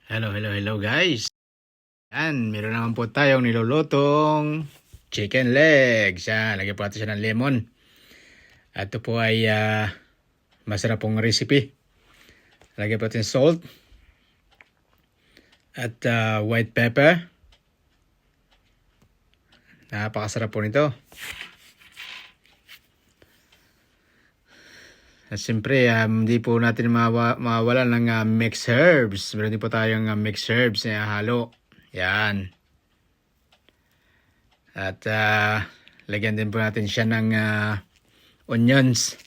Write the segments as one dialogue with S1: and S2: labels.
S1: Hello guys. Yan, meron naman po tayong nilulutong chicken legs. Yan, lagyan po natin siya ng lemon. At ito po ay masarap pong recipe. Lagyan po natin salt at white pepper. Napakasarap po nito. At siyempre, hindi po natin mawawalan ng mixed herbs. Meron din po tayong mixed herbs na halo. Yan. At lagyan din po natin siya ng onions.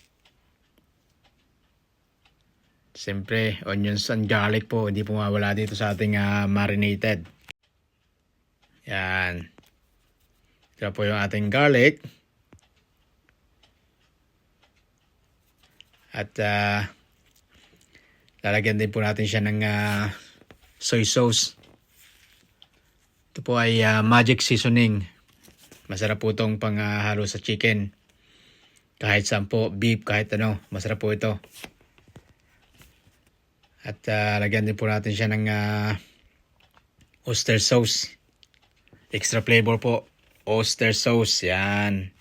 S1: Siyempre, onions and garlic po. Hindi po mawala dito sa ating marinated. Yan. Ito po yung ating garlic. At lalagyan din po natin siya ng soy sauce. Ito po ay magic seasoning. Masarap po itong panghalo sa chicken. Kahit saan po, beef, kahit ano, masarap po ito. At lagyan din po natin siya ng oyster sauce. Extra flavor po. Oyster sauce, yan.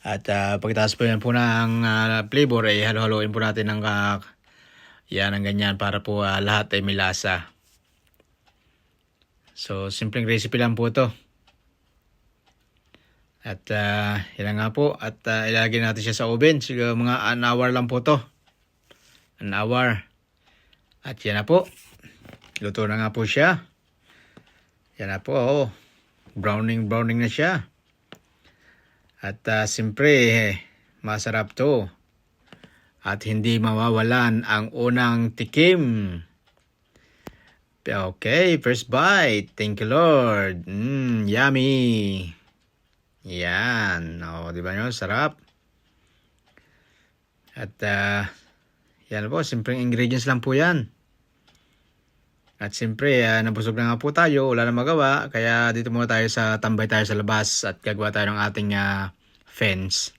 S1: At pagkatapos po yan po ng flavor, ay halo-haloin po natin ng yan ang ganyan para po lahat ay may lasa. So, simpleng recipe lang po ito. At yan nga po. At ilagay natin siya sa oven. Siguro mga an hour lang po to. An hour. At yan na po. Luto na nga po siya. Yan na po. Oh. Browning na siya. At siyempre, masarap to. At hindi mawawalan ang unang tikim. Okay, first bite. Thank you, Lord. Yummy. Yan. O, di ba nyo? Sarap. At yan po, simpleng ingredients lang po yan. At siyempre, nabusog na nga po tayo, wala na magawa. Kaya dito muna tayo tambay tayo sa labas at gagawa tayo ng ating fence.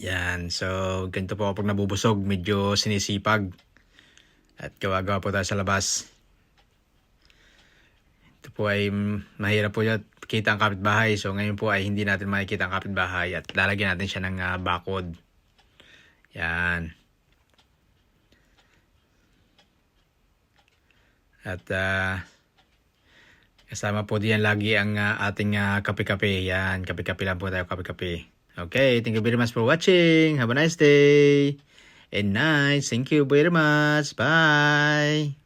S1: Yan, so ganito po pag nabubusog, medyo sinisipag. At gawa-gawa po tayo sa labas. Ito po ay mahirap po yun, kita ang kapitbahay. So ngayon po ay hindi natin makikita ang kapitbahay at lalagyan natin siya ng bakod. Yan. At kasama po diyan lagi ang ating kape-kape. Yan, kape-kape lang po tayo, kape-kape. Okay, thank you very much for watching. Have a nice day and night. Thank you very much. Bye.